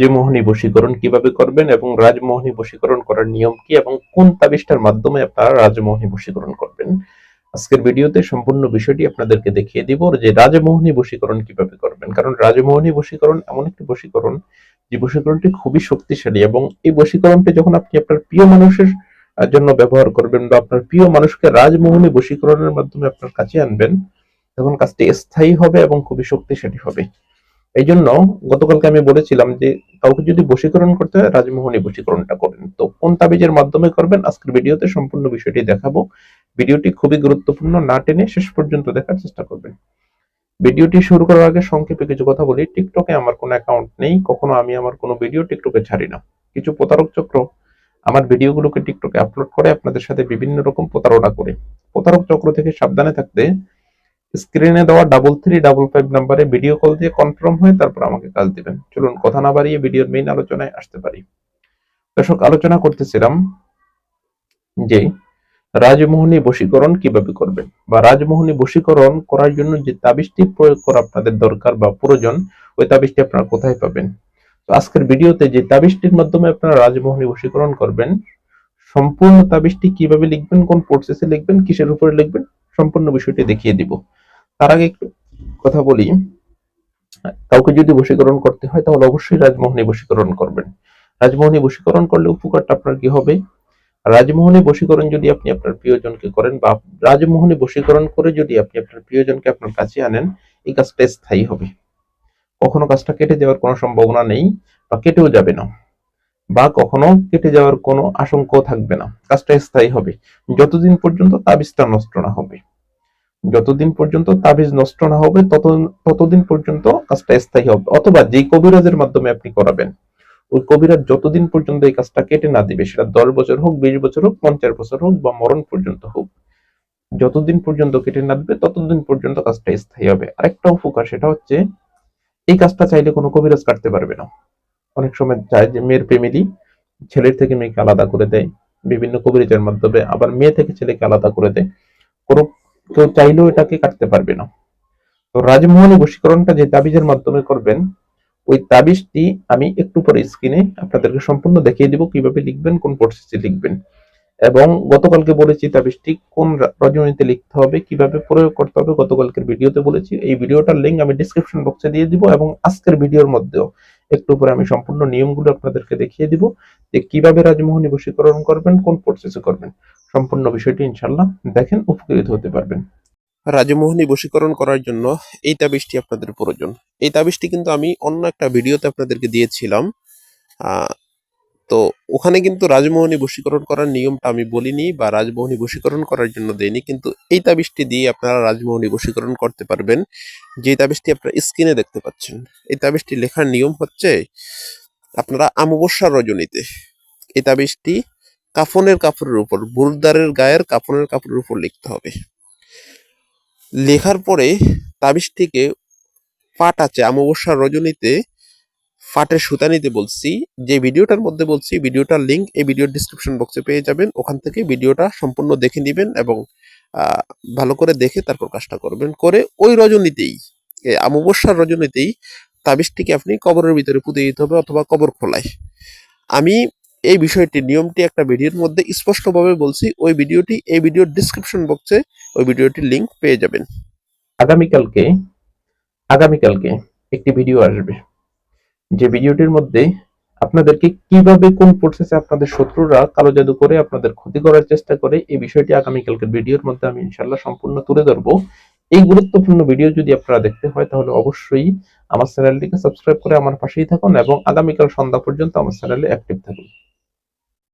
রাজমোহনী বশীকরণ কিভাবে করবেন এবং রাজমোহনী বশীকরণ করার নিয়ম কি এবং কোন তাবিজটার মাধ্যমে আপনারা রাজমোহনী বশীকরণ করবেন। আজকের ভিডিওতে সম্পূর্ণ বিষয়টি আপনাদেরকে দেখিয়ে দিব যে রাজমোহনী বশীকরণ কিভাবে করবেন। কারণ রাজমোহনী বশীকরণ এমন একটি বশীকরণ যে বশীকরণটি খুবই শক্তিশালী, এবং এই বশীকরণটি যখন আপনি আপনার প্রিয় মানুষের জন্য ব্যবহার করবেন বা আপনার প্রিয় মানুষকে রাজমোহনী বশীকরণের মাধ্যমে আপনার কাছে আনবেন, তখন কাজটি স্থায়ী হবে এবং খুবই শক্তিশালী হবে। এই জন্য গতকালকে আমি বলেছিলাম যে কাউকে যদি বশীকরণ করতে হয় রাজমোহনী বশীকরণটা করেন। তো কোন তাবিজের মাধ্যমে করবেন আজকের ভিডিওতে সম্পূর্ণ বিষয়টি দেখাবো। ভিডিওটি খুবই গুরুত্বপূর্ণ, না টেনে শেষ পর্যন্ত দেখার চেষ্টা করবেন। ভিডিওটি শুরু করার আগে সংক্ষেপে কিছু কথা বলি। টিকটকে আমার কোনো অ্যাকাউন্ট নেই, কখনো আমি আমার কোনো ভিডিও টিকটকে ছাড়ি না। কিছু প্রতারক চক্র আমার ভিডিওগুলোকে টিকটকে আপলোড করে আপনাদের সাথে বিভিন্ন রকম প্রতারণা করে। প্রতারক চক্র থেকে সাবধানে থাকতে স্ক্রিনে দেওয়া 3355 নাম্বারে ভিডিও কল দিয়ে কনফার্ম হয়ে তারপর আমাকে কাজ দিবেন। চলুন কথা না বাড়িয়ে ভিডিওর মেইন আলোচনায় আসতে পারি। দর্শক, আলোচনা করতেছিলাম যে রাজমোহনী বশীকরণ কিভাবে করবেন বা রাজমোহনী বশীকরণ করার জন্য যে তাবিজটি প্রয়োগ করা আপনাদের দরকার বা প্রয়োজন, ওই তাবিজটি আপনারা কোথায় পাবেন। তো আজকের ভিডিওতে যে তাবিজটির মাধ্যমে আপনারা রাজমোহনী বশীকরণ করবেন, সম্পূর্ণ তাবিজটি কিভাবে লিখবেন, কোন প্রসেসে লিখবেন, কিসের উপরে লিখবেন, সম্পূর্ণ বিষয়টি দেখিয়ে দিব। তার আগে একটু কথা বলি, কাউকে যদি বশীকরণ করতে হয় তাহলে অবশ্যই রাজমোহনী বশীকরণ করবেন। রাজমোহনী বশীকরণ করলে উপকারটা আপনার কি হবে? রাজমোহনী বশীকরণ যদি আপনি আপনার প্রিয়জনকে করেন বা রাজমোহনী বশীকরণ করে যদি আপনি আপনার প্রিয়জনকে আপনার কাছে আনেন, এই কাজটা স্থায়ী হবে। কখনো কাজটা কেটে যাওয়ার কোনো সম্ভাবনা নেই বা কেটেও যাবে না, বা কখনো কেটে যাওয়ার কোনো আশঙ্কাও থাকবে না। কাজটা স্থায়ী হবে যতদিন পর্যন্ত তাবিজটা নষ্ট না হবে। যতদিন পর্যন্ত তাবিজ নষ্ট না হবে ততদিন পর্যন্ত কাজটা স্থায়ী হবে। অথবা যে কবিরাজের মাধ্যমে আপনি করাবেন, ওই কবিরাজ যতদিন পর্যন্ত এই কাজটা কেটে না দিবে, সেটা 10 বছর হোক, 20 বছর হোক, 50 বছর হোক বা মরণ পর্যন্ত হোক, যতদিন পর্যন্ত কেটে না দিবে ততদিন পর্যন্ত কাজটা স্থায়ী হবে। আরেকটা উপকার, সেটা হচ্ছে এই কাজটা চাইলে কোনো কবিরাজ কাটতে পারবে না। অনেক সময় চায় যে মেয়ের ফ্যামিলি ছেলের থেকে মেয়েকে আলাদা করে দেয় বিভিন্ন কবিরাজের মাধ্যমে, আবার মেয়ে থেকে ছেলেকে আলাদা করে দেয়। কোনো কেউ চাইলেও এটাকে কাটতে পারবে না। তো রাজমোহনী বশীকরণটা যে তাবিজের মাধ্যমে করবেন, ওই তাবিজটি আমি একটু পরে স্ক্রিনে আপনাদেরকে সম্পূর্ণ দেখিয়ে দিব কিভাবে লিখবেন, কোন প্রসেসে লিখবেন। এবং গতকালকে বলেছি তাবিজটি কোন রজনীতে লিখতে হবে, কিভাবে প্রয়োগ করতে হবে, গতকালকের ভিডিওতে বলেছি। এই ভিডিওটার লিংক আমি ডেসক্রিপশন বক্সে দিয়ে দিব, এবং আজকের ভিডিওর মধ্যেও একটু পরে আমি সম্পূর্ণ নিয়মগুলো আপনাদেরকে দেখিয়ে দিব যে কিভাবে রাজমোহনী বশীকরণ করবেন, কোন প্রসেসে করবেন। সম্পূর্ণ বিষয়টি ইনশাআল্লাহ দেখেন, উপকৃত হতে পারবেন। রাজমোহনী বশীকরণ করার জন্য এই তাবিজটি আপনাদের প্রয়োজন। এই তাবিজটি কিন্তু আমি অন্য একটা ভিডিওতে আপনাদেরকে দিয়েছিলাম। তো ওখানে কিন্তু রাজমোহনী বশীকরণ করার নিয়মটা আমি বলিনি বা রাজমোহনী বশীকরণ করার জন্য দেইনি, কিন্তু এই তাবিজটি দিয়ে আপনারা রাজমোহনী বশীকরণ করতে পারবেন। যে তাবিজটি আপনারা স্ক্রিনে দেখতে পাচ্ছেন, এই তাবিজটি লেখার নিয়ম হচ্ছে, আপনারা অমাবস্যার রজনীতে এই তাবিজটি কাফনের কাপড়ের উপর, বুরদারের গায়ের কাফনের কাপড়ের উপর লিখতে হবে। লেখার পরে তাবিজটিকে পাট আছে অমাবস্যার রজনীতে ফাটের সুতা নিতে বলছি, যে ভিডিওটার মধ্যে বলছি, ভিডিওটার লিংক এই ভিডিওর ডিসক্রিপশন বক্সে পেয়ে যাবেন। ওখান থেকে ভিডিওটা সম্পূর্ণ দেখে নেবেন এবং ভালো করে দেখে তারপর কাজটা করবেন। করে ওই রজনীতেই, অমাবস্যার রজনীতেই তাবিজটিকে আপনি কবরের ভিতরে পুঁতে দিতে হবে, অথবা কবর খোলায়। আমি এই বিষয়টি, নিয়মটি একটা ভিডিওর মধ্যে স্পষ্টভাবে বলছি। ওই ভিডিওটি এই ভিডিওর ডিসক্রিপশন বক্সে ওই ভিডিওটির লিংক পেয়ে যাবেন। আগামীকালকে আগামীকালকে একটি ভিডিও আসবে, যে ভিডিওটির মধ্যে আপনাদেরকে কিভাবে কোন প্রসেসে আপনাদের শত্রুরা কালো জাদু করে আপনাদের ক্ষতি করার চেষ্টা করে, এই বিষয়টি আগামীকালকের ভিডিওর মধ্যে আমি ইনশাআল্লাহ সম্পূর্ণ তুলে ধরবো। এই গুরুত্বপূর্ণ ভিডিও যদি আপনারা দেখতে হয় তাহলে অবশ্যই আমার চ্যানেলটিকে সাবস্ক্রাইব করে আমার পাশেই থাকুন এবং আগামীকাল সন্ধ্যা পর্যন্ত আমার চ্যানেলে অ্যাক্টিভ থাকুন।